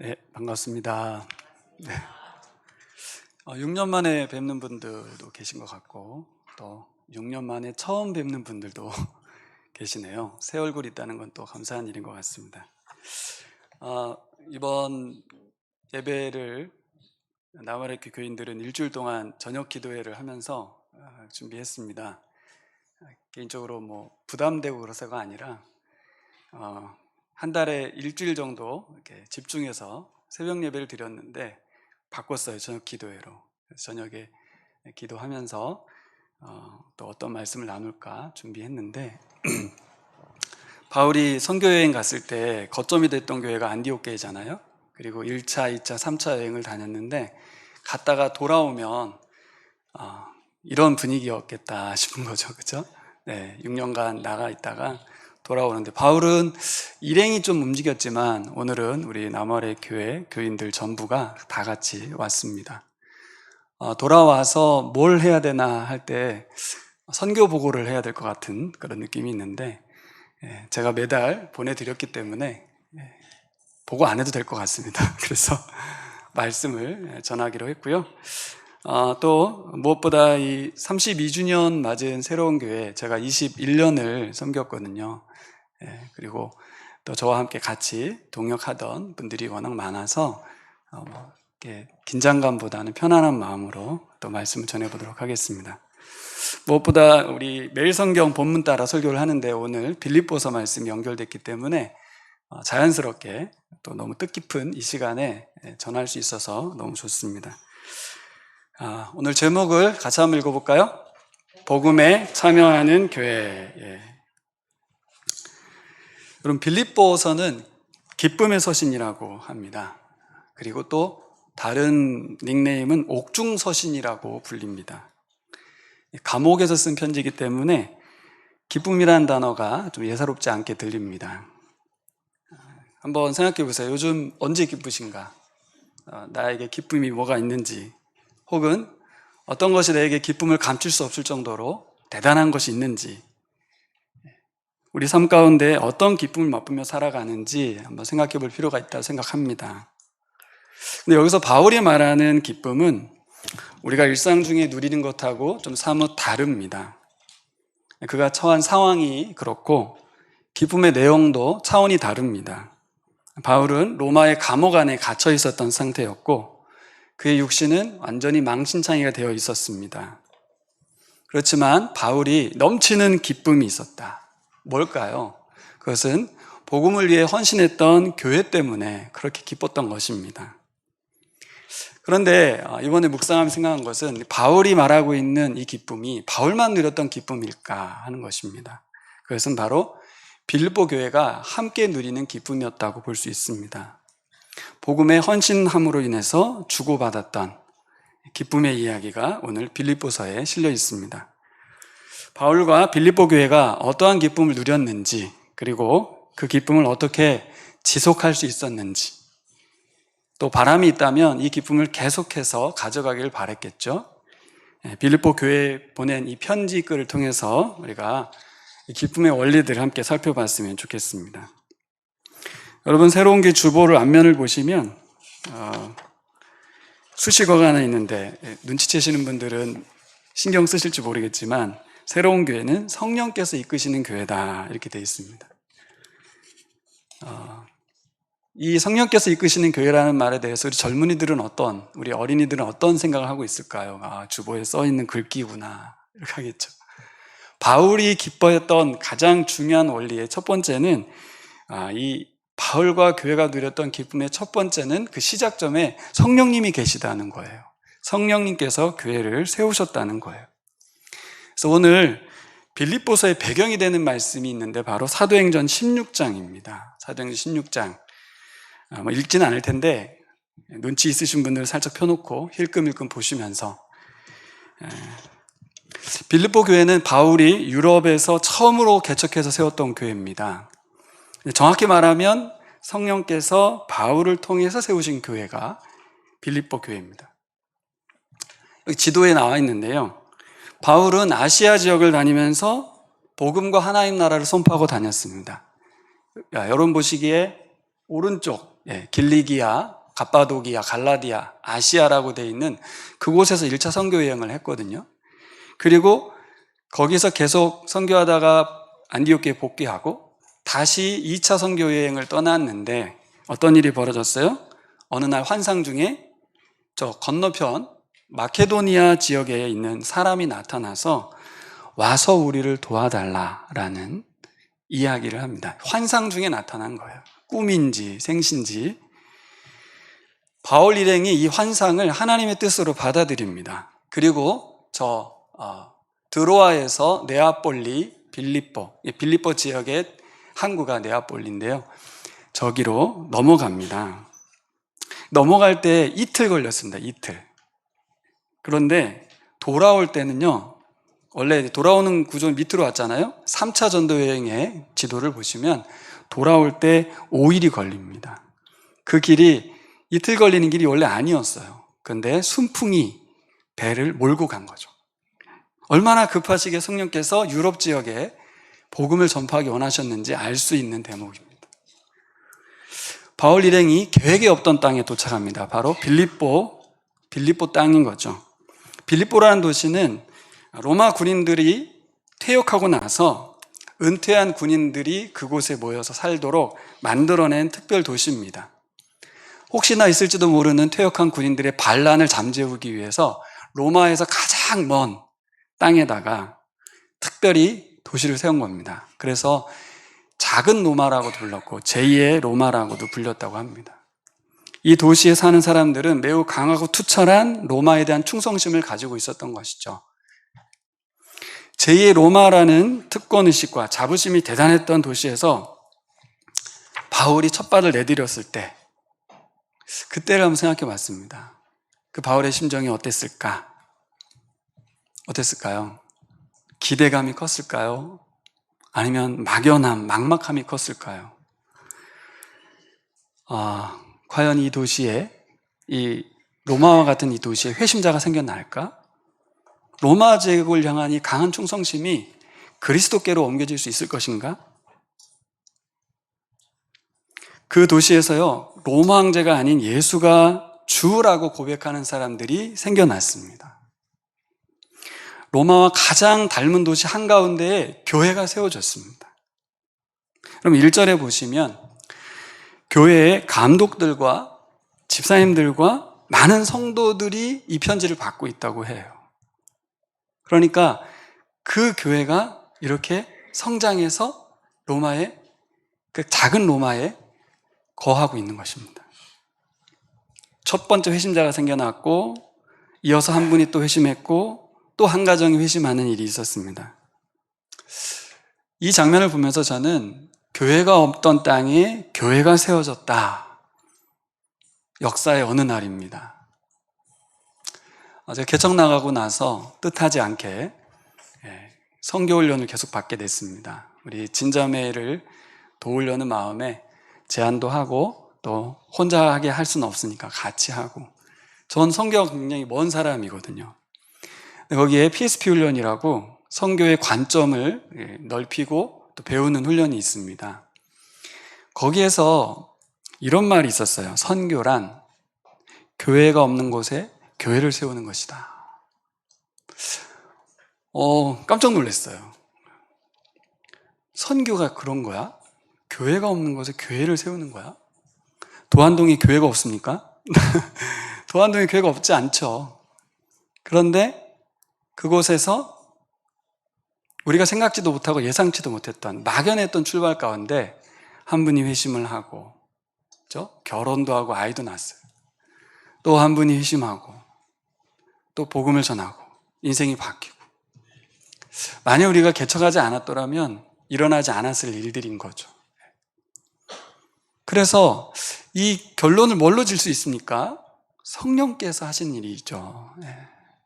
네, 반갑습니다. 네. 6년 만에 뵙는 분들도 계신 것 같고, 또 6년 만에 처음 뵙는 분들도 계시네요. 새 얼굴 있다는 건 또 감사한 일인 것 같습니다. 이번 예배를 나와레키 교인들은 일주일 동안 저녁 기도회를 하면서 준비했습니다. 개인적으로 부담되고 그래서가 아니라 한 달에 일주일 정도 이렇게 집중해서 새벽 예배를 드렸는데 바꿨어요. 저녁 기도회로. 그래서 저녁에 기도하면서 또 어떤 말씀을 나눌까 준비했는데 바울이 선교여행 갔을 때 거점이 됐던 교회가 안디옥 교회잖아요. 그리고 1차, 2차, 3차 여행을 다녔는데 갔다가 돌아오면 이런 분위기였겠다 싶은 거죠. 그렇죠? 네, 6년간 나가 있다가 돌아오는데 바울은 일행이 좀 움직였지만 오늘은 우리 남아래 교회 교인들 전부가 다 같이 왔습니다. 돌아와서 뭘 해야 되나 할 때 선교 보고를 해야 될 것 같은 그런 느낌이 있는데 제가 매달 보내드렸기 때문에 보고 안 해도 될 것 같습니다. 그래서 말씀을 전하기로 했고요. 또 무엇보다 이 32주년 맞은 새로운 교회, 제가 21년을 섬겼거든요. 그리고 또 저와 함께 같이 동역하던 분들이 워낙 많아서 긴장감보다는 편안한 마음으로 또 말씀을 전해보도록 하겠습니다. 무엇보다 우리 매일 성경 본문 따라 설교를 하는데 오늘 빌립보서 말씀이 연결됐기 때문에 자연스럽게 또 너무 뜻깊은 이 시간에 전할 수 있어서 너무 좋습니다. 오늘 제목을 같이 한번 읽어볼까요? 복음에 참여하는 교회. 여러분, 빌립보서는 기쁨의 서신이라고 합니다. 그리고 또 다른 닉네임은 옥중서신이라고 불립니다. 감옥에서 쓴 편지이기 때문에 기쁨이라는 단어가 좀 예사롭지 않게 들립니다. 한번 생각해 보세요. 요즘 언제 기쁘신가? 나에게 기쁨이 뭐가 있는지, 혹은 어떤 것이 나에게 기쁨을 감출 수 없을 정도로 대단한 것이 있는지, 우리 삶 가운데 어떤 기쁨을 맛보며 살아가는지 한번 생각해 볼 필요가 있다고 생각합니다. 근데 여기서 바울이 말하는 기쁨은 우리가 일상 중에 누리는 것하고 좀 사뭇 다릅니다. 그가 처한 상황이 그렇고 기쁨의 내용도 차원이 다릅니다. 바울은 로마의 감옥 안에 갇혀 있었던 상태였고 그의 육신은 완전히 망신창이가 되어 있었습니다. 그렇지만 바울이 넘치는 기쁨이 있었다. 뭘까요? 그것은 복음을 위해 헌신했던 교회 때문에 그렇게 기뻤던 것입니다. 그런데 이번에 묵상하면서 생각한 것은 바울이 말하고 있는 이 기쁨이 바울만 누렸던 기쁨일까 하는 것입니다. 그것은 바로 빌립보 교회가 함께 누리는 기쁨이었다고 볼 수 있습니다. 복음의 헌신함으로 인해서 주고받았던 기쁨의 이야기가 오늘 빌립보서에 실려 있습니다. 바울과 빌립보 교회가 어떠한 기쁨을 누렸는지, 그리고 그 기쁨을 어떻게 지속할 수 있었는지, 또 바람이 있다면 이 기쁨을 계속해서 가져가길 바랬겠죠. 빌립보 교회에 보낸 이 편지 글을 통해서 우리가 이 기쁨의 원리들을 함께 살펴봤으면 좋겠습니다. 여러분, 새로운 게 주보를 앞면을 보시면 수식어가 하나 있는데 눈치채시는 분들은 신경 쓰실지 모르겠지만 새로운 교회는 성령께서 이끄시는 교회다 이렇게 되어 있습니다. 이 성령께서 이끄시는 교회라는 말에 대해서 우리 젊은이들은 우리 어린이들은 어떤 생각을 하고 있을까요? 주보에 써 있는 글귀구나 이렇게 하겠죠. 바울이 기뻐했던 가장 중요한 원리의 첫 번째는 이 바울과 교회가 누렸던 기쁨의 첫 번째는 그 시작점에 성령님이 계시다는 거예요. 성령님께서 교회를 세우셨다는 거예요. 그래서 오늘 빌립보서의 배경이 되는 말씀이 있는데 바로 사도행전 16장입니다. 사도행전 16장. 읽지는 않을 텐데 눈치 있으신 분들은 살짝 펴놓고 힐끔힐끔 보시면서 빌립보 교회는 바울이 유럽에서 처음으로 개척해서 세웠던 교회입니다. 정확히 말하면 성령께서 바울을 통해서 세우신 교회가 빌립보 교회입니다. 여기 지도에 나와 있는데요. 바울은 아시아 지역을 다니면서 복음과 하나님 나라를 선포하고 다녔습니다. 여러분 보시기에 오른쪽 길리기아, 갑바도기아, 갈라디아, 아시아라고 되어 있는 그곳에서 1차 선교 여행을 했거든요. 그리고 거기서 계속 선교하다가 안디옥에 복귀하고 다시 2차 선교 여행을 떠났는데 어떤 일이 벌어졌어요? 어느 날 환상 중에 저 건너편 마케도니아 지역에 있는 사람이 나타나서 와서 우리를 도와달라라는 이야기를 합니다. 환상 중에 나타난 거예요. 꿈인지 생신지. 바울 일행이 이 환상을 하나님의 뜻으로 받아들입니다. 그리고 드로아에서 네아폴리, 빌립보 지역의 항구가 네아폴리인데요. 저기로 넘어갑니다. 넘어갈 때 이틀 걸렸습니다. 이틀. 그런데 돌아올 때는요, 원래 돌아오는 구조는 밑으로 왔잖아요. 3차 전도 여행의 지도를 보시면 돌아올 때 5일이 걸립니다. 그 길이 이틀 걸리는 길이 원래 아니었어요. 근데 순풍이 배를 몰고 간 거죠. 얼마나 급하시게 성령께서 유럽 지역에 복음을 전파하기 원하셨는지 알 수 있는 대목입니다. 바울 일행이 계획에 없던 땅에 도착합니다. 바로 빌립보 땅인 거죠. 빌립보라는 도시는 로마 군인들이 퇴역하고 나서 은퇴한 군인들이 그곳에 모여서 살도록 만들어낸 특별 도시입니다. 혹시나 있을지도 모르는 퇴역한 군인들의 반란을 잠재우기 위해서 로마에서 가장 먼 땅에다가 특별히 도시를 세운 겁니다. 그래서 작은 로마라고도 불렀고 제2의 로마라고도 불렸다고 합니다. 이 도시에 사는 사람들은 매우 강하고 투철한 로마에 대한 충성심을 가지고 있었던 것이죠. 제2의 로마라는 특권의식과 자부심이 대단했던 도시에서 바울이 첫 발을 내디뎠을 때 그때를 한번 생각해 봤습니다. 그 바울의 심정이 어땠을까요? 기대감이 컸을까요? 아니면 막연함, 막막함이 컸을까요? 과연 이 도시에, 이 로마와 같은 이 도시에 회심자가 생겨날까? 로마 제국을 향한 이 강한 충성심이 그리스도께로 옮겨질 수 있을 것인가? 그 도시에서요, 로마 황제가 아닌 예수가 주라고 고백하는 사람들이 생겨났습니다. 로마와 가장 닮은 도시 한가운데에 교회가 세워졌습니다. 그럼 1절에 보시면 교회의 감독들과 집사님들과 많은 성도들이 이 편지를 받고 있다고 해요. 그러니까 그 교회가 이렇게 성장해서 로마의 그 작은 로마에 거하고 있는 것입니다. 첫 번째 회심자가 생겨났고 이어서 한 분이 또 회심했고 또 한 가정이 회심하는 일이 있었습니다. 이 장면을 보면서 저는 교회가 없던 땅에 교회가 세워졌다. 역사의 어느 날입니다. 제가 개척 나가고 나서 뜻하지 않게 선교훈련을 계속 받게 됐습니다. 우리 진자매를 도우려는 마음에 제안도 하고 또 혼자 하게 할 수는 없으니까 같이 하고. 전 선교가 굉장히 먼 사람이거든요. 거기에 PSP 훈련이라고 선교의 관점을 넓히고 또 배우는 훈련이 있습니다. 거기에서 이런 말이 있었어요. 선교란 교회가 없는 곳에 교회를 세우는 것이다. 깜짝 놀랐어요. 선교가 그런 거야? 교회가 없는 곳에 교회를 세우는 거야? 도안동에 교회가 없습니까? 도안동에 교회가 없지 않죠. 그런데 그곳에서 우리가 생각지도 못하고 예상치도 못했던 막연했던 출발 가운데 한 분이 회심을 하고 결혼도 하고 아이도 낳았어요. 또 한 분이 회심하고 또 복음을 전하고 인생이 바뀌고. 만약 우리가 개척하지 않았더라면 일어나지 않았을 일들인 거죠. 그래서 이 결론을 뭘로 질 수 있습니까? 성령께서 하신 일이죠.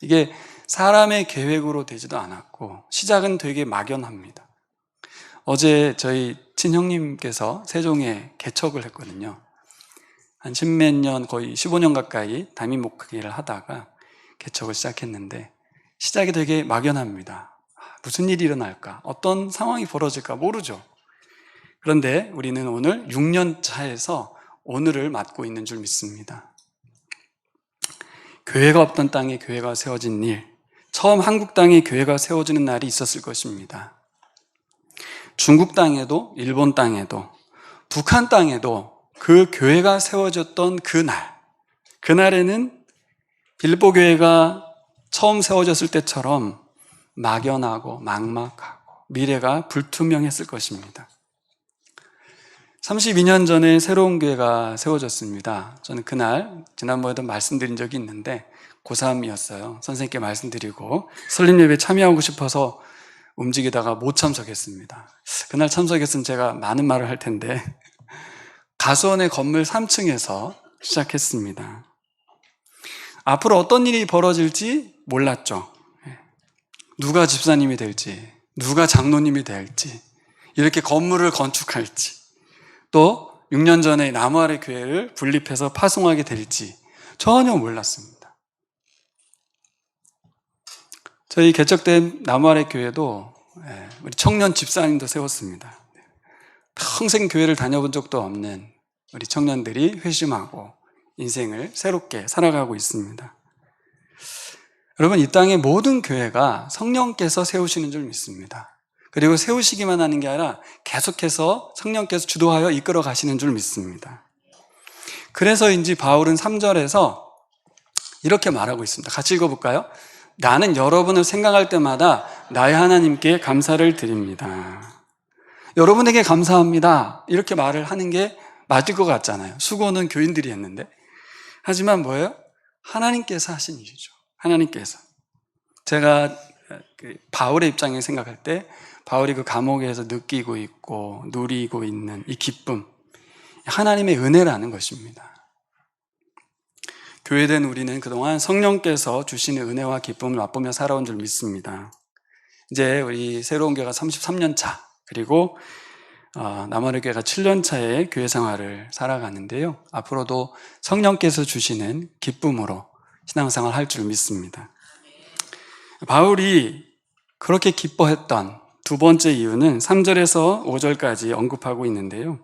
이게 사람의 계획으로 되지도 않았고 시작은 되게 막연합니다. 어제 저희 친형님께서 세종에 개척을 했거든요. 한 10몇 년, 거의 15년 가까이 담임 목회를 하다가 개척을 시작했는데 시작이 되게 막연합니다. 무슨 일이 일어날까? 어떤 상황이 벌어질까? 모르죠. 그런데 우리는 오늘 6년 차에서 오늘을 맞고 있는 줄 믿습니다. 교회가 없던 땅에 교회가 세워진 일, 처음 한국 땅에 교회가 세워지는 날이 있었을 것입니다. 중국 땅에도, 일본 땅에도, 북한 땅에도 그 교회가 세워졌던 그날에는 빌립보 교회가 처음 세워졌을 때처럼 막연하고 막막하고 미래가 불투명했을 것입니다. 32년 전에 새로운 교회가 세워졌습니다. 저는 그날 지난번에도 말씀드린 적이 있는데 고3이었어요. 선생님께 말씀드리고 설립 예배에 참여하고 싶어서 움직이다가 못 참석했습니다. 그날 참석했으면 제가 많은 말을 할 텐데 가수원의 건물 3층에서 시작했습니다. 앞으로 어떤 일이 벌어질지 몰랐죠. 누가 집사님이 될지, 누가 장로님이 될지, 이렇게 건물을 건축할지, 또 6년 전에 나무 아래 교회를 분립해서 파송하게 될지 전혀 몰랐습니다. 저희 개척된 나무 아래 교회도 우리 청년 집사님도 세웠습니다. 평생 교회를 다녀본 적도 없는 우리 청년들이 회심하고 인생을 새롭게 살아가고 있습니다. 여러분, 이 땅의 모든 교회가 성령께서 세우시는 줄 믿습니다. 그리고 세우시기만 하는 게 아니라 계속해서 성령께서 주도하여 이끌어 가시는 줄 믿습니다. 그래서인지 바울은 3절에서 이렇게 말하고 있습니다. 같이 읽어볼까요? 나는 여러분을 생각할 때마다 나의 하나님께 감사를 드립니다. 여러분에게 감사합니다. 이렇게 말을 하는 게 맞을 것 같잖아요. 수고는 교인들이 했는데. 하지만 뭐예요? 하나님께서 하신 일이죠. 하나님께서. 제가 바울의 입장에 생각할 때 바울이 그 감옥에서 느끼고 있고 누리고 있는 이 기쁨, 하나님의 은혜라는 것입니다. 교회된 우리는 그동안 성령께서 주시는 은혜와 기쁨을 맛보며 살아온 줄 믿습니다. 이제 우리 새로운 교회가 33년 차, 그리고 남아르 교회가 7년 차의 교회 생활을 살아가는데요. 앞으로도 성령께서 주시는 기쁨으로 신앙생활을 할 줄 믿습니다. 바울이 그렇게 기뻐했던 두 번째 이유는 3절에서 5절까지 언급하고 있는데요.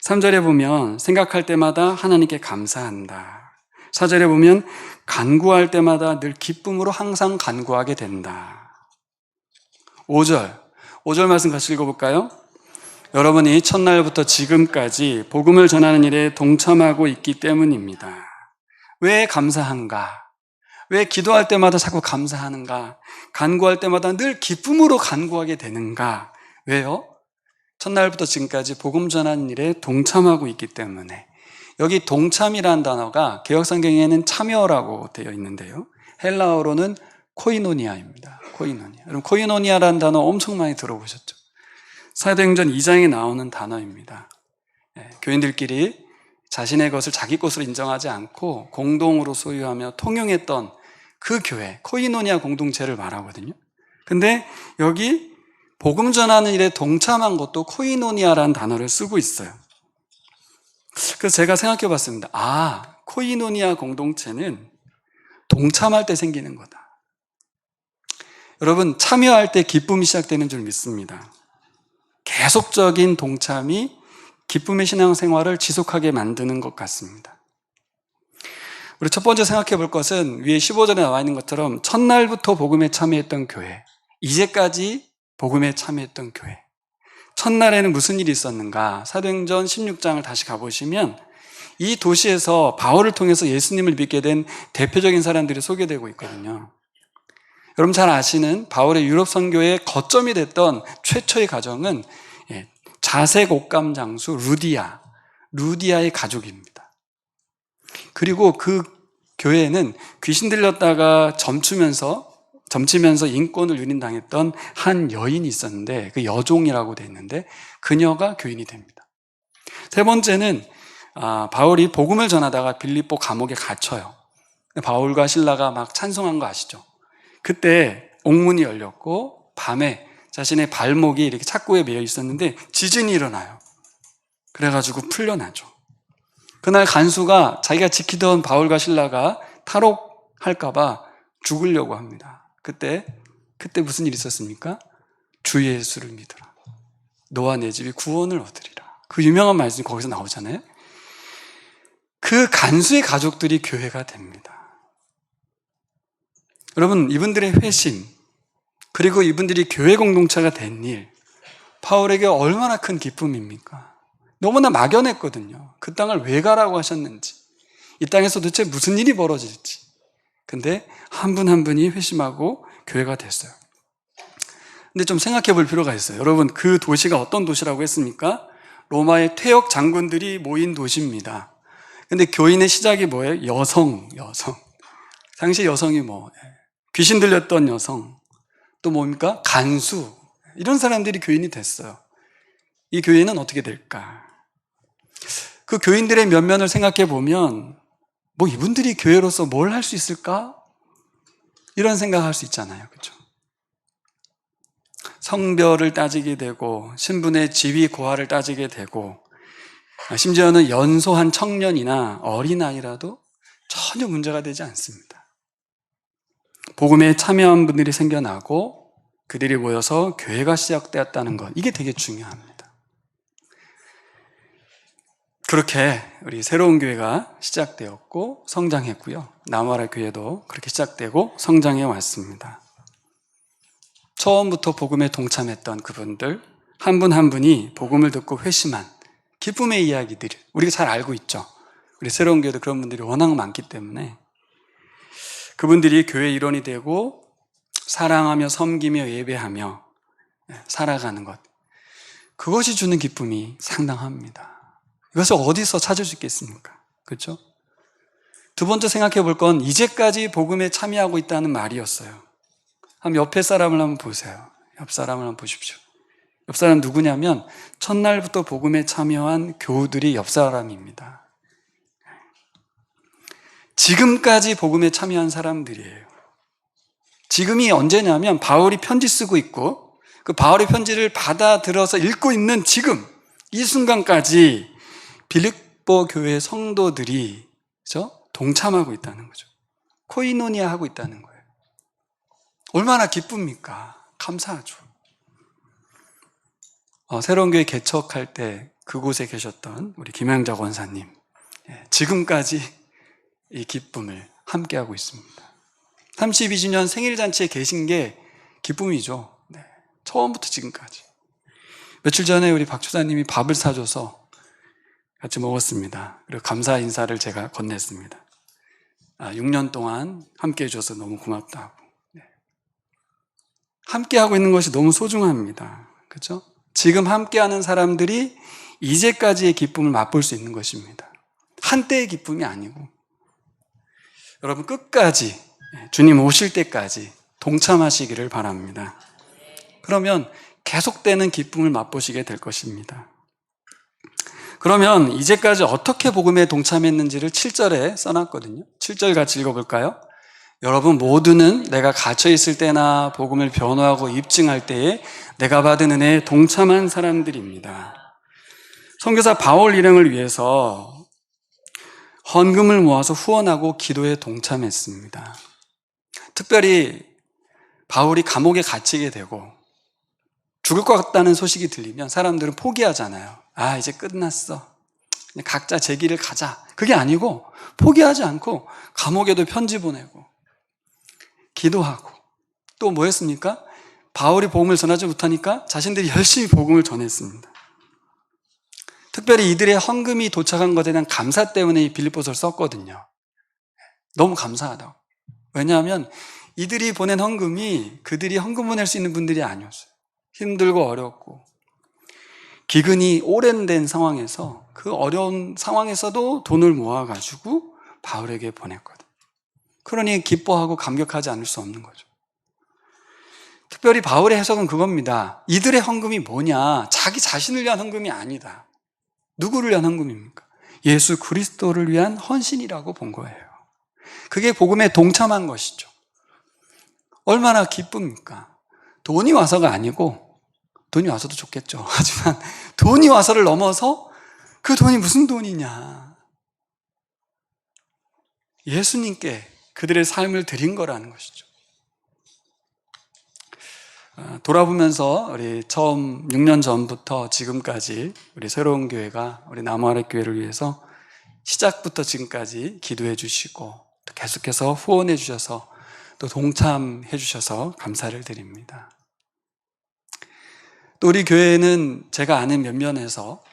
3절에 보면 생각할 때마다 하나님께 감사한다. 4절에 보면 간구할 때마다 늘 기쁨으로 항상 간구하게 된다. 5절 말씀 같이 읽어볼까요? 여러분이 첫날부터 지금까지 복음을 전하는 일에 동참하고 있기 때문입니다. 왜 감사한가? 왜 기도할 때마다 자꾸 감사하는가? 간구할 때마다 늘 기쁨으로 간구하게 되는가? 왜요? 첫날부터 지금까지 복음 전하는 일에 동참하고 있기 때문에. 여기 동참이라는 단어가 개역성경에는 참여라고 되어 있는데요. 헬라어로는 코이노니아입니다. 코이노니아. 여러분, 코이노니아라는 단어 엄청 많이 들어보셨죠? 사도행전 2장에 나오는 단어입니다. 교인들끼리 자신의 것을 자기 것으로 인정하지 않고 공동으로 소유하며 통용했던 그 교회, 코이노니아 공동체를 말하거든요. 근데 여기 복음 전하는 일에 동참한 것도 코이노니아라는 단어를 쓰고 있어요. 그래서 제가 생각해 봤습니다. 코이노니아 공동체는 동참할 때 생기는 거다. 여러분, 참여할 때 기쁨이 시작되는 줄 믿습니다. 계속적인 동참이 기쁨의 신앙생활을 지속하게 만드는 것 같습니다. 우리 첫 번째 생각해 볼 것은 위에 15절에 나와 있는 것처럼 첫날부터 복음에 참여했던 교회, 이제까지 복음에 참여했던 교회. 첫날에는 무슨 일이 있었는가? 사도행전 16장을 다시 가보시면 이 도시에서 바울을 통해서 예수님을 믿게 된 대표적인 사람들이 소개되고 있거든요. 여러분 잘 아시는 바울의 유럽 선교의 거점이 됐던 최초의 가정은 자색 옷감 장수 루디아의 가족입니다. 그리고 그 교회에는 귀신 들렸다가 점치면서 인권을 유린당했던 한 여인이 있었는데 그 여종이라고 되어 있는데 그녀가 교인이 됩니다. 세 번째는 바울이 복음을 전하다가 빌립보 감옥에 갇혀요. 바울과 실라가 막 찬송한 거 아시죠? 그때 옥문이 열렸고 밤에 자신의 발목이 이렇게 착고에 매여 있었는데 지진이 일어나요. 그래가지고 풀려나죠. 그날 간수가 자기가 지키던 바울과 실라가 탈옥할까봐 죽으려고 합니다. 그때 무슨 일이 있었습니까? 주 예수를 믿으라. 너와 내 집이 구원을 얻으리라. 그 유명한 말씀이 거기서 나오잖아요. 그 간수의 가족들이 교회가 됩니다. 여러분, 이분들의 회심, 그리고 이분들이 교회 공동체가 된 일, 바울에게 얼마나 큰 기쁨입니까? 너무나 막연했거든요. 그 땅을 왜 가라고 하셨는지, 이 땅에서 도대체 무슨 일이 벌어질지. 근데 한 분 한 분이 회심하고 교회가 됐어요. 근데 좀 생각해 볼 필요가 있어요. 여러분, 그 도시가 어떤 도시라고 했습니까? 로마의 퇴역 장군들이 모인 도시입니다. 근데 교인의 시작이 뭐예요? 여성. 당시 여성이 귀신 들렸던 여성, 또 뭡니까? 간수. 이런 사람들이 교인이 됐어요. 이 교인은 어떻게 될까? 그 교인들의 면면을 생각해 보면 이분들이 교회로서 뭘 할 수 있을까? 이런 생각할 수 있잖아요. 그렇죠? 성별을 따지게 되고 신분의 지위 고하를 따지게 되고 심지어는 연소한 청년이나 어린아이라도 전혀 문제가 되지 않습니다. 복음에 참여한 분들이 생겨나고 그들이 모여서 교회가 시작되었다는 것, 이게 되게 중요합니다. 그렇게 우리 새로운 교회가 시작되었고 성장했고요. 남아라 교회도 그렇게 시작되고 성장해 왔습니다. 처음부터 복음에 동참했던 그분들 한 분 한 분이 복음을 듣고 회심한 기쁨의 이야기들, 우리가 잘 알고 있죠. 우리 새로운 교회도 그런 분들이 워낙 많기 때문에 그분들이 교회 일원이 되고 사랑하며 섬기며 예배하며 살아가는 것, 그것이 주는 기쁨이 상당합니다. 이것을 어디서 찾을 수 있겠습니까? 그렇죠? 두 번째 생각해 볼 건 이제까지 복음에 참여하고 있다는 말이었어요. 한번 옆에 사람을 한번 보세요. 옆 사람을 한번 보십시오. 옆 사람 누구냐면 첫날부터 복음에 참여한 교우들이 옆 사람입니다. 지금까지 복음에 참여한 사람들이에요. 지금이 언제냐면 바울이 편지 쓰고 있고 그 바울의 편지를 받아들어서 읽고 있는 지금 이 순간까지 빌립보 교회 성도들이 동참하고 있다는 거죠. 코이노니아 하고 있다는 거예요. 얼마나 기쁩니까? 감사하죠. 새로운 교회 개척할 때 그곳에 계셨던 우리 김양자 권사님, 지금까지 이 기쁨을 함께하고 있습니다. 32주년 생일잔치에 계신 게 기쁨이죠. 처음부터 지금까지. 며칠 전에 우리 박 주사님이 밥을 사줘서 같이 먹었습니다. 그리고 감사 인사를 제가 건넸습니다. 6년 동안 함께 해줘서 너무 고맙다고. 함께하고 있는 것이 너무 소중합니다. 그렇죠? 지금 함께하는 사람들이 이제까지의 기쁨을 맛볼 수 있는 것입니다. 한때의 기쁨이 아니고 여러분 끝까지 주님 오실 때까지 동참하시기를 바랍니다. 그러면 계속되는 기쁨을 맛보시게 될 것입니다. 그러면 이제까지 어떻게 복음에 동참했는지를 7절에 써놨거든요. 7절 같이 읽어볼까요? 여러분 모두는 내가 갇혀있을 때나 복음을 변호하고 입증할 때에 내가 받은 은혜에 동참한 사람들입니다. 선교사 바울 일행을 위해서 헌금을 모아서 후원하고 기도에 동참했습니다. 특별히 바울이 감옥에 갇히게 되고 죽을 것 같다는 소식이 들리면 사람들은 포기하잖아요. 이제 끝났어. 각자 제 길을 가자. 그게 아니고 포기하지 않고 감옥에도 편지 보내고 기도하고 또 뭐 했습니까? 바울이 복음을 전하지 못하니까 자신들이 열심히 복음을 전했습니다. 특별히 이들의 헌금이 도착한 것에 대한 감사 때문에 이 빌립보서를 썼거든요. 너무 감사하다고. 왜냐하면 이들이 보낸 헌금이 그들이 헌금 보낼 수 있는 분들이 아니었어요. 힘들고 어렵고 기근이 오랜된 상황에서 그 어려운 상황에서도 돈을 모아가지고 바울에게 보냈거든요. 그러니 기뻐하고 감격하지 않을 수 없는 거죠. 특별히 바울의 해석은 그겁니다. 이들의 헌금이 뭐냐? 자기 자신을 위한 헌금이 아니다. 누구를 위한 헌금입니까? 예수 그리스도를 위한 헌신이라고 본 거예요. 그게 복음에 동참한 것이죠. 얼마나 기쁩니까? 돈이 와서가 아니고, 돈이 와서도 좋겠죠. 하지만 돈이 와서를 넘어서 그 돈이 무슨 돈이냐? 예수님께 그들의 삶을 드린 거라는 것이죠. 돌아보면서 우리 처음 6년 전부터 지금까지 우리 새로운 교회가 우리 남아래 교회를 위해서 시작부터 지금까지 기도해 주시고 또 계속해서 후원해 주셔서 또 동참해 주셔서 감사를 드립니다. 또 우리 교회는 제가 아는 몇 면에서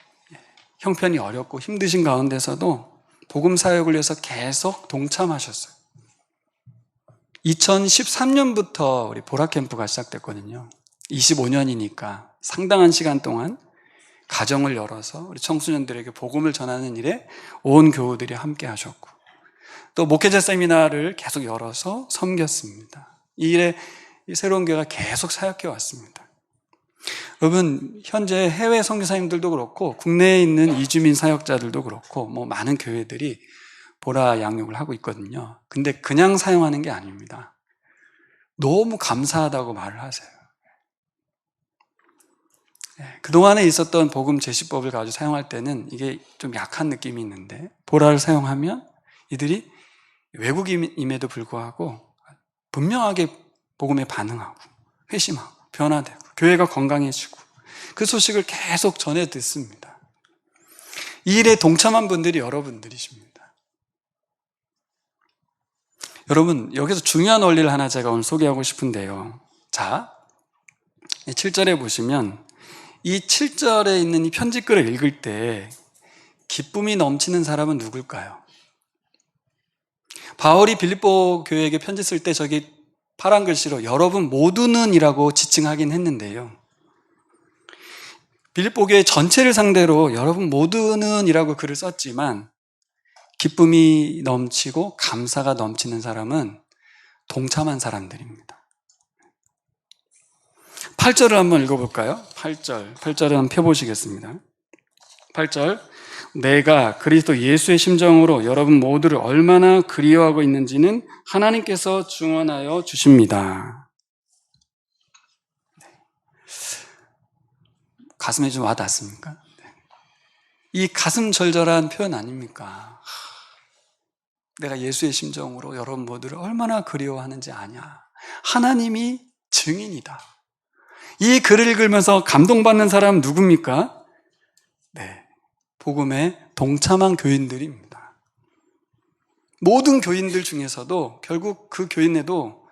형편이 어렵고 힘드신 가운데서도 복음 사역을 위해서 계속 동참하셨어요. 2013년부터 우리 보라 캠프가 시작됐거든요. 25년이니까 상당한 시간 동안 가정을 열어서 우리 청소년들에게 복음을 전하는 일에 온 교우들이 함께 하셨고, 또 목회자 세미나를 계속 열어서 섬겼습니다. 이 일에 이 새로운 교회가 계속 사역해 왔습니다. 여러분, 현재 해외 선교사님들도 그렇고 국내에 있는 이주민 사역자들도 그렇고 많은 교회들이 보라 양육을 하고 있거든요. 근데 그냥 사용하는 게 아닙니다. 너무 감사하다고 말을 하세요. 그동안에 있었던 복음 제시법을 가지고 사용할 때는 이게 좀 약한 느낌이 있는데, 보라를 사용하면 이들이 외국인임에도 불구하고 분명하게 복음에 반응하고 회심하고 변화되고 교회가 건강해지고 그 소식을 계속 전해 듣습니다. 이 일에 동참한 분들이 여러분들이십니다. 여러분, 여기서 중요한 원리를 하나 제가 오늘 소개하고 싶은데요. 자, 7절에 보시면 이 7절에 있는 이 편지글을 읽을 때 기쁨이 넘치는 사람은 누굴까요? 바울이 빌립보 교회에게 편지 쓸 때 저기 파란 글씨로 여러분 모두는 이라고 지칭하긴 했는데요. 빌립보 교회 전체를 상대로 여러분 모두는 이라고 글을 썼지만 기쁨이 넘치고 감사가 넘치는 사람은 동참한 사람들입니다. 8절을 한번 읽어볼까요? 8절을 한번 펴보시겠습니다. 8절, 내가 그리스도 예수의 심정으로 여러분 모두를 얼마나 그리워하고 있는지는 하나님께서 증언하여 주십니다. 가슴에 좀 와닿습니까? 이 가슴 절절한 표현 아닙니까? 내가 예수의 심정으로 여러분 모두를 얼마나 그리워하는지 아냐. 하나님이 증인이다. 이 글을 읽으면서 감동받는 사람은 누굽니까? 네, 복음에 동참한 교인들입니다. 모든 교인들 중에서도 결국 그 교인에도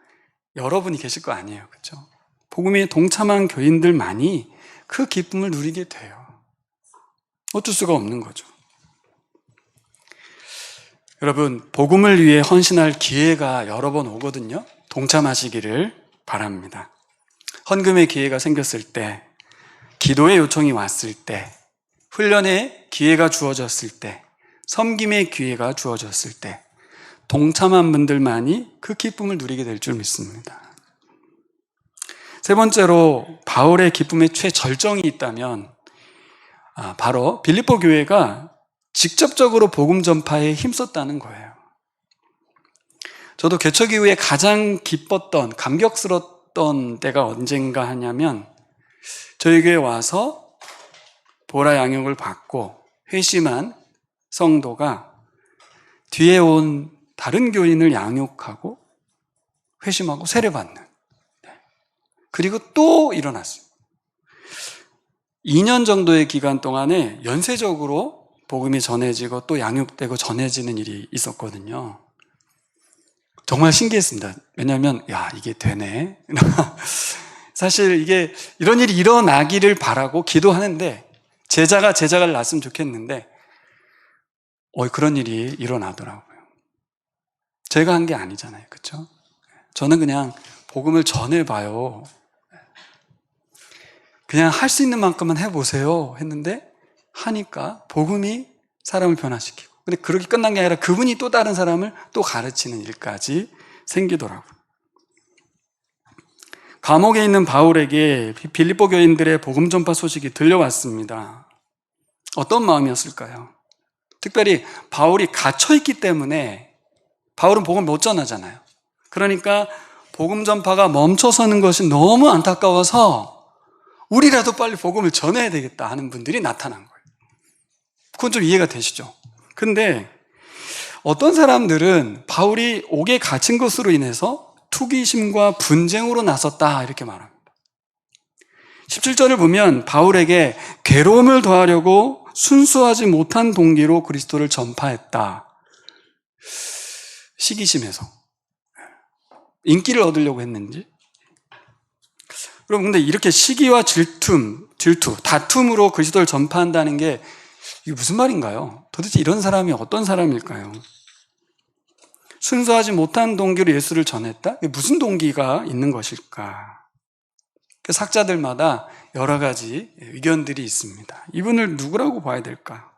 여러분이 계실 거 아니에요, 그렇죠? 복음에 동참한 교인들만이 그 기쁨을 누리게 돼요. 어쩔 수가 없는 거죠. 여러분, 복음을 위해 헌신할 기회가 여러 번 오거든요. 동참하시기를 바랍니다. 헌금의 기회가 생겼을 때, 기도의 요청이 왔을 때, 훈련의 기회가 주어졌을 때, 섬김의 기회가 주어졌을 때 동참한 분들만이 그 기쁨을 누리게 될 줄 믿습니다. 세 번째로 바울의 기쁨의 최절정이 있다면 바로 빌립보 교회가 직접적으로 복음 전파에 힘썼다는 거예요. 저도 개척 이후에 가장 기뻤던, 감격스러웠던 때가 언젠가 하냐면 저희 교회에 와서 보라 양육을 받고 회심한 성도가 뒤에 온 다른 교인을 양육하고 회심하고 세례받는, 그리고 또 일어났어요. 2년 정도의 기간 동안에 연쇄적으로 복음이 전해지고 또 양육되고 전해지는 일이 있었거든요. 정말 신기했습니다. 왜냐하면 이게 되네. 사실 이게 이런 일이 일어나기를 바라고 기도하는데 제자가 제자를 낳았으면 좋겠는데 그런 일이 일어나더라고요. 제가 한 게 아니잖아요, 그렇죠? 저는 그냥 복음을 전해봐요. 그냥 할 수 있는 만큼만 해보세요 했는데 하니까 복음이 사람을 변화시키고, 근데 그렇게 끝난 게 아니라 그분이 또 다른 사람을 또 가르치는 일까지 생기더라고요. 감옥에 있는 바울에게 빌립보 교인들의 복음 전파 소식이 들려왔습니다. 어떤 마음이었을까요? 특별히 바울이 갇혀있기 때문에 바울은 복음을 못 전하잖아요. 그러니까 복음 전파가 멈춰서는 것이 너무 안타까워서 우리라도 빨리 복음을 전해야 되겠다 하는 분들이 나타난 거예요. 그건 좀 이해가 되시죠? 근데 어떤 사람들은 바울이 옥에 갇힌 것으로 인해서 투기심과 분쟁으로 나섰다 이렇게 말합니다. 17절을 보면 바울에게 괴로움을 더하려고 순수하지 못한 동기로 그리스도를 전파했다. 시기심에서. 인기를 얻으려고 했는지. 여러분, 근데 이렇게 시기와 질투, 다툼으로 그리스도를 전파한다는 게 이게 무슨 말인가요? 도대체 이런 사람이 어떤 사람일까요? 순수하지 못한 동기로 예수를 전했다? 이게 무슨 동기가 있는 것일까? 그 학자들마다 여러 가지 의견들이 있습니다. 이분을 누구라고 봐야 될까?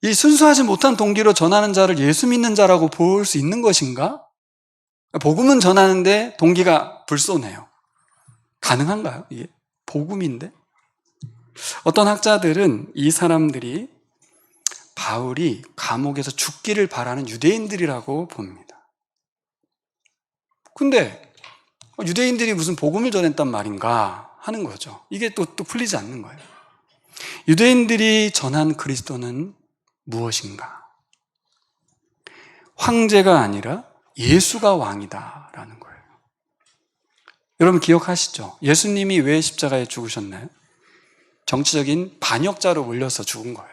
이 순수하지 못한 동기로 전하는 자를 예수 믿는 자라고 볼 수 있는 것인가? 복음은 전하는데 동기가 불손해요. 가능한가요? 이게 복음인데? 어떤 학자들은 이 사람들이 바울이 감옥에서 죽기를 바라는 유대인들이라고 봅니다. 근데 유대인들이 무슨 복음을 전했단 말인가 하는 거죠. 이게 또 풀리지 않는 거예요. 유대인들이 전한 그리스도는 무엇인가? 황제가 아니라 예수가 왕이다라는 거예요. 여러분 기억하시죠? 예수님이 왜 십자가에 죽으셨나요? 정치적인 반역자로 몰려서 죽은 거예요.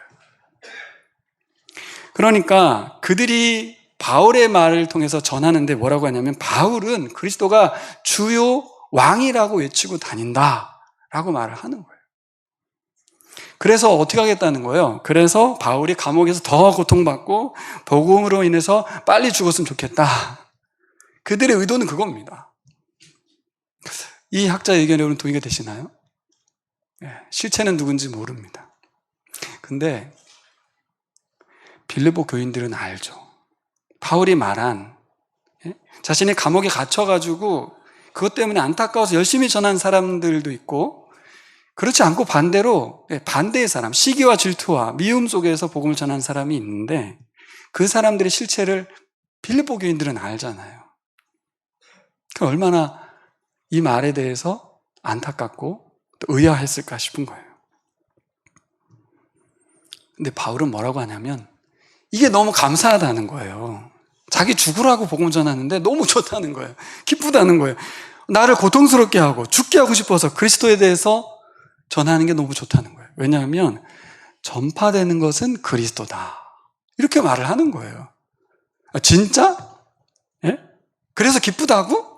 그러니까 그들이 바울의 말을 통해서 전하는데 뭐라고 하냐면 바울은 그리스도가 주요 왕이라고 외치고 다닌다라고 말을 하는 거예요. 그래서 어떻게 하겠다는 거예요? 그래서 바울이 감옥에서 더 고통받고 복음으로 인해서 빨리 죽었으면 좋겠다. 그들의 의도는 그겁니다. 이 학자의 의견에 여러분 동의가 되시나요? 실체는 누군지 모릅니다. 근데 빌립보 교인들은 알죠. 바울이 말한 자신이 감옥에 갇혀가지고 그것 때문에 안타까워서 열심히 전한 사람들도 있고 그렇지 않고 반대로 반대의 사람, 시기와 질투와 미움 속에서 복음을 전한 사람이 있는데 그 사람들의 실체를 빌립보 교인들은 알잖아요. 얼마나 이 말에 대해서 안타깝고 또 의아했을까 싶은 거예요. 근데 바울은 뭐라고 하냐면 이게 너무 감사하다는 거예요. 자기 죽으라고 복음 전하는데 너무 좋다는 거예요. 기쁘다는 거예요. 나를 고통스럽게 하고 죽게 하고 싶어서 그리스도에 대해서 전하는 게 너무 좋다는 거예요. 왜냐하면 전파되는 것은 그리스도다. 이렇게 말을 하는 거예요. 아, 진짜? 예? 그래서 기쁘다고?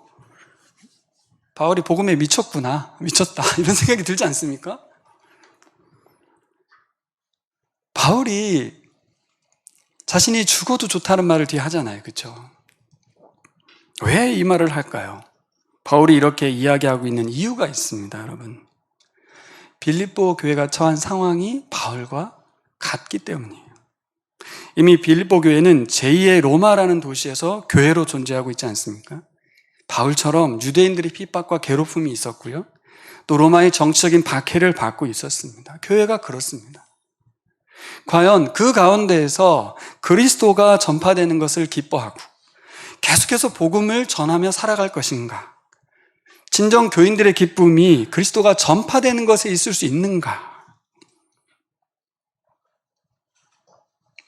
바울이 복음에 미쳤구나. 미쳤다. 이런 생각이 들지 않습니까? 바울이 자신이 죽어도 좋다는 말을 뒤에 하잖아요. 그렇죠? 왜 이 말을 할까요? 바울이 이렇게 이야기하고 있는 이유가 있습니다, 여러분. 빌립보 교회가 처한 상황이 바울과 같기 때문이에요. 이미 빌립보 교회는 제2의 로마라는 도시에서 교회로 존재하고 있지 않습니까? 바울처럼 유대인들의 핍박과 괴롭힘이 있었고요. 또 로마의 정치적인 박해를 받고 있었습니다. 교회가 그렇습니다. 과연 그 가운데에서 그리스도가 전파되는 것을 기뻐하고 계속해서 복음을 전하며 살아갈 것인가? 진정 교인들의 기쁨이 그리스도가 전파되는 것에 있을 수 있는가?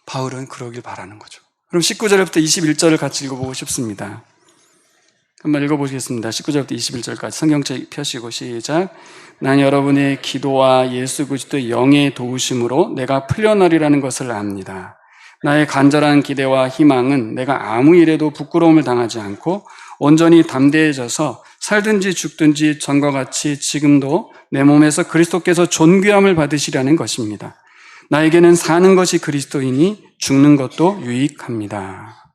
바울은 그러길 바라는 거죠. 그럼 19절부터 21절을 같이 읽어보고 싶습니다. 한번 읽어보시겠습니다. 19절부터 21절까지 성경책 펴시고 시작. 난 여러분의 기도와 예수 그리스도의 영의 도우심으로 내가 풀려나리라는 것을 압니다. 나의 간절한 기대와 희망은 내가 아무 일에도 부끄러움을 당하지 않고 온전히 담대해져서 살든지 죽든지 전과 같이 지금도 내 몸에서 그리스도께서 존귀함을 받으시려는 것입니다. 나에게는 사는 것이 그리스도이니 죽는 것도 유익합니다.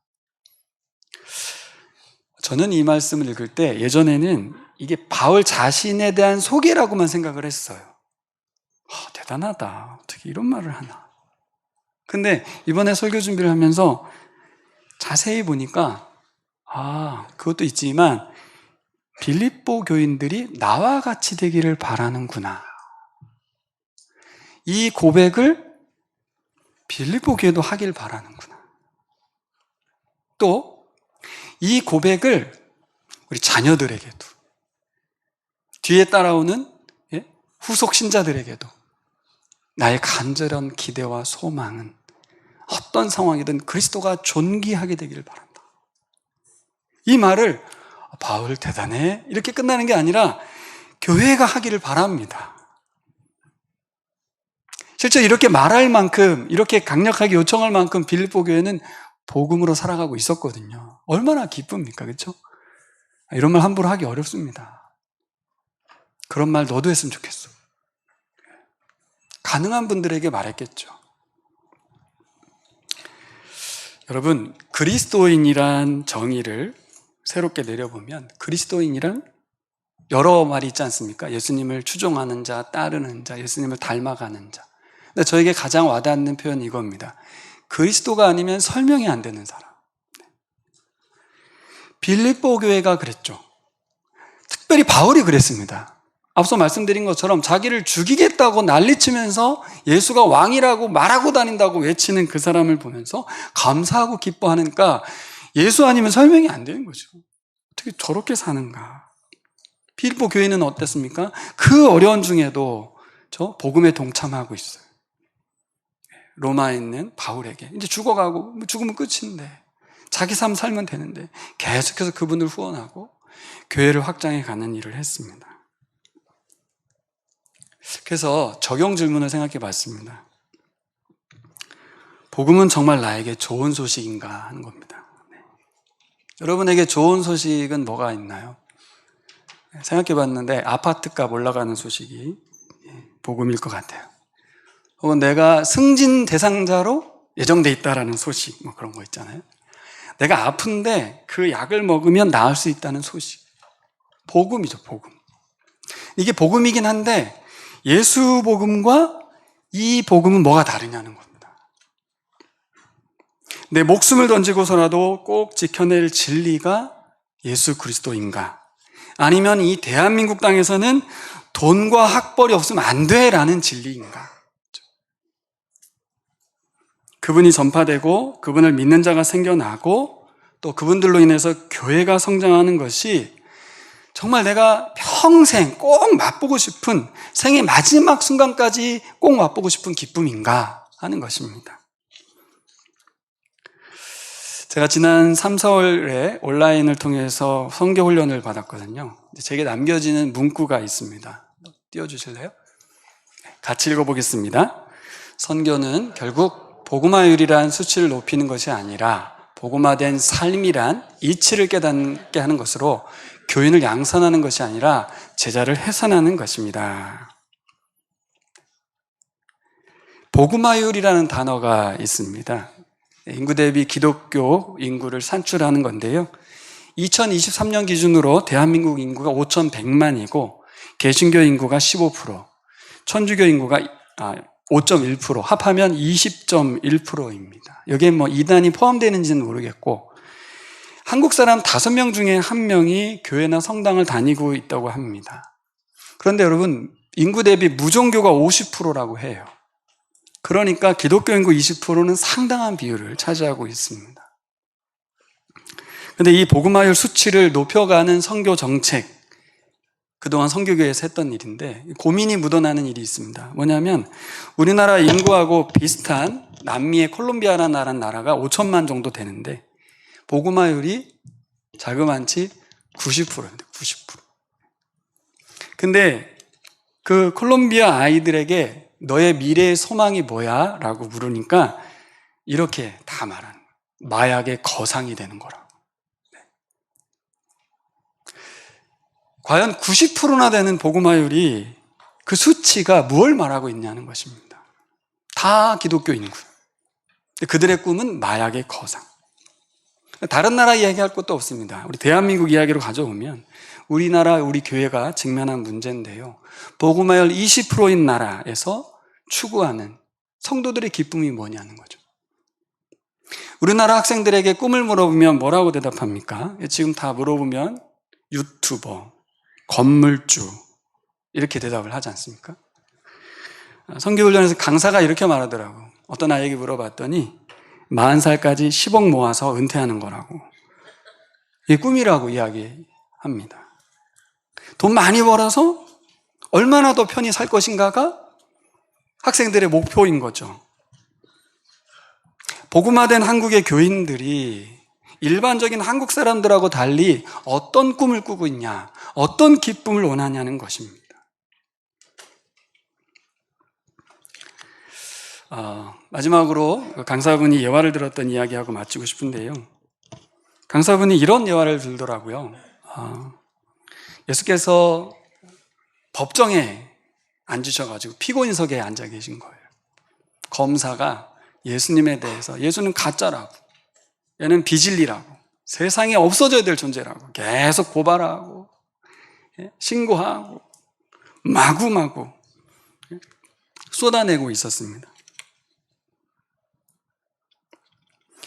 저는 이 말씀을 읽을 때 예전에는 이게 바울 자신에 대한 소개라고만 생각을 했어요. 대단하다. 어떻게 이런 말을 하나. 근데 이번에 설교 준비를 하면서 자세히 보니까 그것도 있지만 빌립보 교인들이 나와 같이 되기를 바라는구나. 이 고백을 빌립보 교회도 하길 바라는구나. 또 이 고백을 우리 자녀들에게도 뒤에 따라오는 후속 신자들에게도 나의 간절한 기대와 소망은 어떤 상황이든 그리스도가 존귀하게 되기를 바란다. 이 말을 바울 대단해 이렇게 끝나는 게 아니라 교회가 하기를 바랍니다. 실제 이렇게 말할 만큼, 이렇게 강력하게 요청할 만큼 빌립보 교회는 복음으로 살아가고 있었거든요. 얼마나 기쁩니까? 그렇죠? 이런 말 함부로 하기 어렵습니다. 그런 말 너도 했으면 좋겠어. 가능한 분들에게 말했겠죠. 여러분, 그리스도인이란 정의를 새롭게 내려보면 그리스도인이란 여러 말이 있지 않습니까? 예수님을 추종하는 자, 따르는 자, 예수님을 닮아가는 자. 근데 저에게 가장 와닿는 표현이 이겁니다. 그리스도가 아니면 설명이 안 되는 사람. 빌립보 교회가 그랬죠. 특별히 바울이 그랬습니다. 앞서 말씀드린 것처럼 자기를 죽이겠다고 난리치면서 예수가 왕이라고 말하고 다닌다고 외치는 그 사람을 보면서 감사하고 기뻐하니까 예수 아니면 설명이 안 되는 거죠. 어떻게 저렇게 사는가. 빌립보 교회는 어땠습니까? 그 어려운 중에도 저 복음에 동참하고 있어요. 로마에 있는 바울에게 이제 죽어가고 죽으면 끝인데 자기 삶 살면 되는데 계속해서 그분을 후원하고 교회를 확장해 가는 일을 했습니다. 그래서 적용 질문을 생각해 봤습니다. 복음은 정말 나에게 좋은 소식인가 하는 겁니다. 네. 여러분에게 좋은 소식은 뭐가 있나요? 생각해 봤는데 아파트값 올라가는 소식이 복음일 것 같아요. 혹은 내가 승진 대상자로 예정돼 있다라는 소식, 뭐 그런 거 있잖아요. 내가 아픈데 그 약을 먹으면 나을 수 있다는 소식. 복음이죠, 복음. 이게 복음이긴 한데 예수 복음과 이 복음은 뭐가 다르냐는 겁니다. 내 목숨을 던지고서라도 꼭 지켜낼 진리가 예수 그리스도인가? 아니면 이 대한민국 땅에서는 돈과 학벌이 없으면 안 돼라는 진리인가? 그분이 전파되고 그분을 믿는 자가 생겨나고 또 그분들로 인해서 교회가 성장하는 것이 정말 내가 평생 꼭 맛보고 싶은 생의 마지막 순간까지 꼭 맛보고 싶은 기쁨인가 하는 것입니다. 제가 지난 3, 4월에 온라인을 통해서 선교 훈련을 받았거든요. 제게 남겨지는 문구가 있습니다. 띄워주실래요? 같이 읽어보겠습니다. 선교는 결국 복음화율이란 수치를 높이는 것이 아니라 복음화된 삶이란 이치를 깨닫게 하는 것으로 교인을 양산하는 것이 아니라 제자를 해산하는 것입니다. 복음화율이라는 단어가 있습니다. 인구 대비 기독교 인구를 산출하는 건데요. 2023년 기준으로 대한민국 인구가 5,100만이고 개신교 인구가 15%, 천주교 인구가 5.1%, 합하면 20.1%입니다. 여기에 뭐 이단이 포함되는지는 모르겠고 한국 사람 5명 중에 1명이 교회나 성당을 다니고 있다고 합니다. 그런데 여러분, 인구 대비 무종교가 50%라고 해요. 그러니까 기독교 인구 20%는 상당한 비율을 차지하고 있습니다. 그런데 이 복음화율 수치를 높여가는 선교 정책, 그동안 선교교회에서 했던 일인데 고민이 묻어나는 일이 있습니다. 뭐냐면 우리나라 인구하고 비슷한 남미의 콜롬비아라는 나라가 5천만 정도 되는데 복음화율이 자그만치 90%입니다. 90%. 근데 그 콜롬비아 아이들에게 너의 미래의 소망이 뭐야? 라고 물으니까 이렇게 다 말하는 거예요. 마약의 거상이 되는 거라고. 네. 과연 90%나 되는 복음화율이 그 수치가 무엇을 말하고 있냐는 것입니다. 다 기독교 인구. 그들의 꿈은 마약의 거상. 다른 나라 이야기할 것도 없습니다. 우리 대한민국 이야기로 가져오면 우리나라, 우리 교회가 직면한 문제인데요. 복음화율 20%인 나라에서 추구하는 성도들의 기쁨이 뭐냐는 거죠. 우리나라 학생들에게 꿈을 물어보면 뭐라고 대답합니까? 지금 다 물어보면 유튜버, 건물주 이렇게 대답을 하지 않습니까? 선교훈련에서 강사가 이렇게 말하더라고. 어떤 아이에게 물어봤더니 40살까지 10억 모아서 은퇴하는 거라고. 이게 꿈이라고 이야기합니다. 돈 많이 벌어서 얼마나 더 편히 살 것인가가 학생들의 목표인 거죠. 복음화된 한국의 교인들이 일반적인 한국 사람들하고 달리 어떤 꿈을 꾸고 있냐, 어떤 기쁨을 원하냐는 것입니다. 마지막으로 강사분이 예화를 들었던 이야기하고 마치고 싶은데요. 강사분이 이런 예화를 들더라고요. 예수께서 법정에 앉으셔가지고 피고인석에 앉아 계신 거예요. 검사가 예수님에 대해서 예수는 가짜라고, 얘는 비진리라고, 세상에 없어져야 될 존재라고 계속 고발하고 신고하고 마구마구 쏟아내고 있었습니다.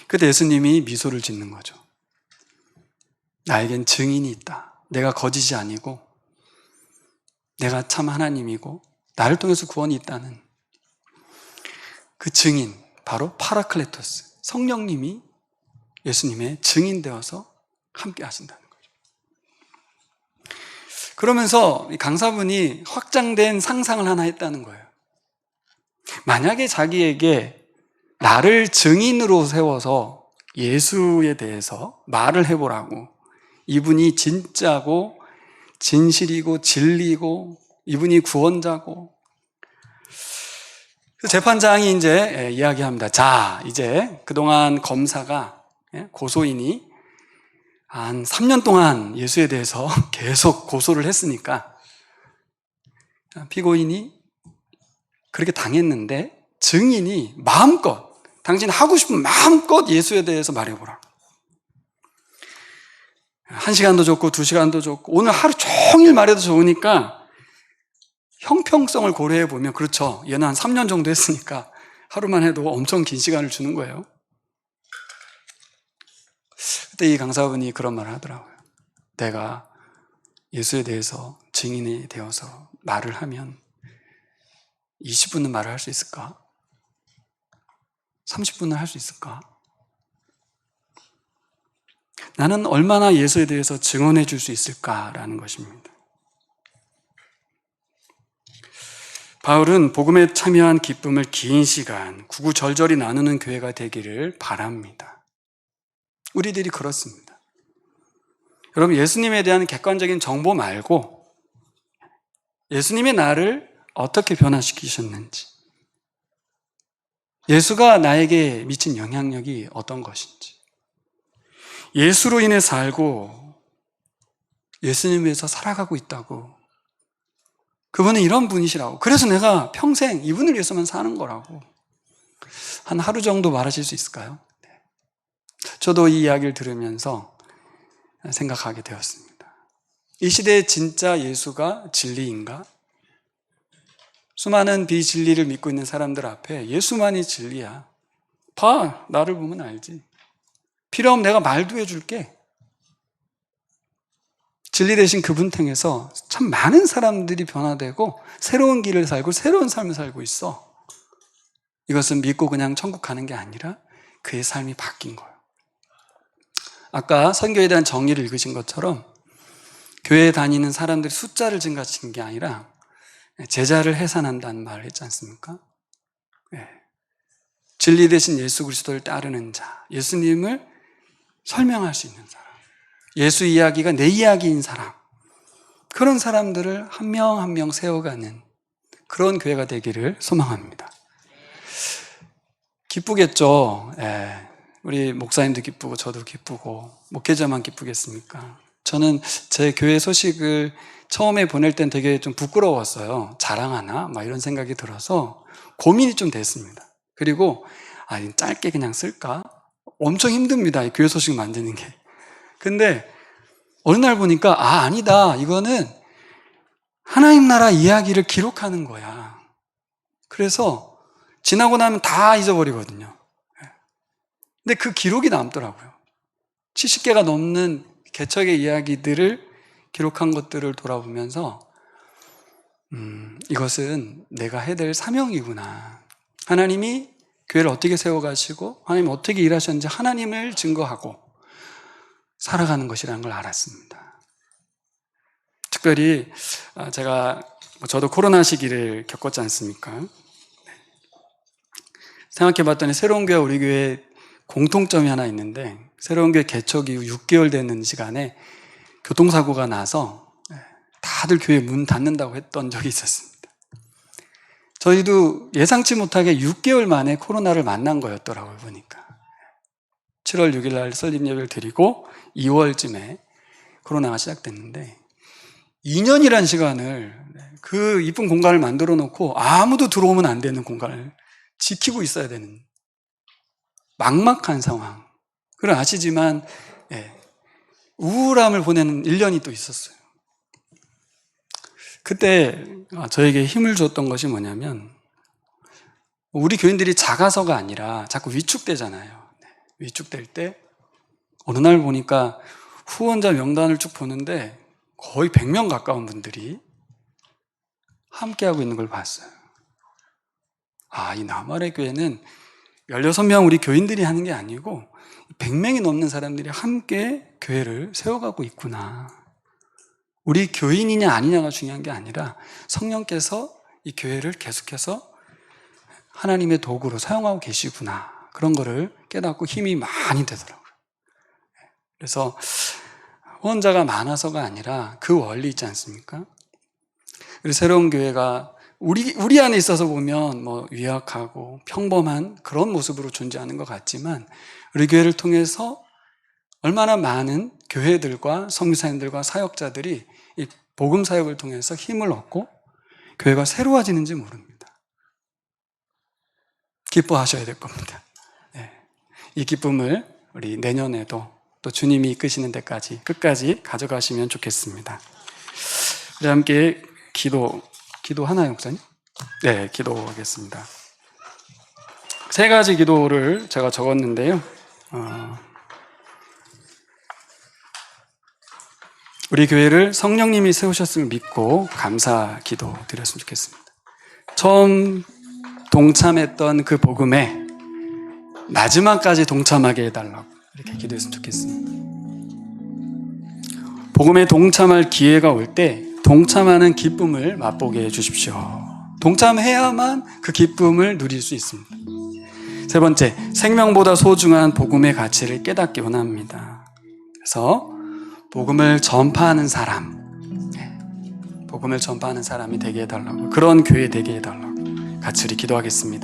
그때 예수님이 미소를 짓는 거죠. 나에겐 증인이 있다. 내가 거짓이 아니고 내가 참 하나님이고 나를 통해서 구원이 있다는 그 증인, 바로 파라클레토스, 성령님이 예수님의 증인 되어서 함께 하신다는 거죠. 그러면서 강사분이 확장된 상상을 하나 했다는 거예요. 만약에 자기에게 나를 증인으로 세워서 예수에 대해서 말을 해보라고, 이분이 진짜고 진실이고 진리고 이분이 구원자고, 재판장이 이제 이야기합니다. 자, 이제 그동안 검사가, 고소인이 한 3년 동안 예수에 대해서 계속 고소를 했으니까 피고인이 그렇게 당했는데 증인이 마음껏, 당신 하고 싶은 마음껏 예수에 대해서 말해보라. 1시간도 좋고 2시간도 좋고 오늘 하루 종일 말해도 좋으니까 형평성을 고려해 보면, 그렇죠, 얘는 한 3년 정도 했으니까 하루만 해도 엄청 긴 시간을 주는 거예요. 그때 이 강사분이 그런 말을 하더라고요. 내가 예수에 대해서 증인이 되어서 말을 하면 20분은 말을 할 수 있을까? 30분은 할 수 있을까? 나는 얼마나 예수에 대해서 증언해 줄 수 있을까라는 것입니다. 바울은 복음에 참여한 기쁨을 긴 시간 구구절절히 나누는 교회가 되기를 바랍니다. 우리들이 그렇습니다. 여러분, 예수님에 대한 객관적인 정보 말고 예수님의 나를 어떻게 변화시키셨는지, 예수가 나에게 미친 영향력이 어떤 것인지, 예수로 인해 살고 예수님 위해서 살아가고 있다고, 그분은 이런 분이시라고, 그래서 내가 평생 이분을 위해서만 사는 거라고 한 하루 정도 말하실 수 있을까요? 저도 이 이야기를 들으면서 생각하게 되었습니다. 이 시대에 진짜 예수가 진리인가? 수많은 비진리를 믿고 있는 사람들 앞에 예수만이 진리야. 봐, 나를 보면 알지. 필요하면 내가 말도 해줄게. 진리 되신 그분 통해서 참 많은 사람들이 변화되고 새로운 길을 살고 새로운 삶을 살고 있어. 이것은 믿고 그냥 천국 가는 게 아니라 그의 삶이 바뀐 거예요. 아까 선교에 대한 정의를 읽으신 것처럼 교회에 다니는 사람들의 숫자를 증가시킨 게 아니라 제자를 해산한다는 말을 했지 않습니까? 네. 진리 되신 예수 그리스도를 따르는 자, 예수님을 설명할 수 있는 사람, 예수 이야기가 내 이야기인 사람, 그런 사람들을 한 명 한 명 세워가는 그런 교회가 되기를 소망합니다. 기쁘겠죠. 우리 목사님도 기쁘고 저도 기쁘고 목회자만 기쁘겠습니까? 저는 제 교회 소식을 처음에 보낼 땐 되게 좀 부끄러웠어요. 자랑하나? 막 이런 생각이 들어서 고민이 좀 됐습니다. 그리고 짧게 그냥 쓸까? 엄청 힘듭니다, 이 교회 소식 만드는 게. 근데 어느 날 보니까 아니다, 이거는 하나님 나라 이야기를 기록하는 거야. 그래서 지나고 나면 다 잊어버리거든요. 근데 그 기록이 남더라고요. 70개가 넘는 개척의 이야기들을 기록한 것들을 돌아보면서 이것은 내가 해야 될 사명이구나. 하나님이 교회를 어떻게 세워가시고 하나님이 어떻게 일하셨는지 하나님을 증거하고 살아가는 것이라는 걸 알았습니다. 특별히 저도 코로나 시기를 겪었지 않습니까? 생각해봤더니 새로운 교회, 우리 교회 공통점이 하나 있는데, 새로운 교회 개척 이후 6개월 되는 시간에 교통사고가 나서 다들 교회 문 닫는다고 했던 적이 있었습니다. 저희도 예상치 못하게 6개월 만에 코로나를 만난 거였더라고요, 보니까. 7월 6일 날 설립 예배를 드리고 2월쯤에 코로나가 시작됐는데 2년이란 시간을 그 이쁜 공간을 만들어 놓고 아무도 들어오면 안 되는 공간을 지키고 있어야 되는 막막한 상황. 그걸 아시지만 우울함을 보내는 1년이 또 있었어요. 그때 저에게 힘을 줬던 것이 뭐냐면 우리 교인들이 작아서가 아니라 자꾸 위축되잖아요. 위축될 때 어느 날 보니까 후원자 명단을 쭉 보는데 거의 100명 가까운 분들이 함께하고 있는 걸 봤어요. 이 나말의 교회는 16명 우리 교인들이 하는 게 아니고 100명이 넘는 사람들이 함께 교회를 세워가고 있구나. 우리 교인이냐 아니냐가 중요한 게 아니라 성령께서 이 교회를 계속해서 하나님의 도구로 사용하고 계시구나. 그런 거를 깨닫고 힘이 많이 되더라고요. 그래서 후원자가 많아서가 아니라 그 원리 있지 않습니까? 그리고 새로운 교회가 우리 안에 있어서 보면 유약하고 평범한 그런 모습으로 존재하는 것 같지만 우리 교회를 통해서 얼마나 많은 교회들과 선교사님들과 사역자들이 이 복음 사역을 통해서 힘을 얻고 교회가 새로워지는지 모릅니다. 기뻐하셔야 될 겁니다. 이 기쁨을 우리 내년에도 또 주님이 이끄시는 데까지 끝까지 가져가시면 좋겠습니다. 우리 함께 기도하나요, 목사님? 네, 기도하겠습니다. 3가지 기도를 제가 적었는데요. 우리 교회를 성령님이 세우셨음을 믿고 감사 기도 드렸으면 좋겠습니다. 처음 동참했던 그 복음에 마지막까지 동참하게 해달라고 이렇게 기도했으면 좋겠습니다. 복음에 동참할 기회가 올 때 동참하는 기쁨을 맛보게 해주십시오. 동참해야만 그 기쁨을 누릴 수 있습니다. 3번째, 생명보다 소중한 복음의 가치를 깨닫기 원합니다. 그래서 복음을 전파하는 사람이 되게 해달라고, 그런 교회 되게 해달라고 같이 우리 기도하겠습니다.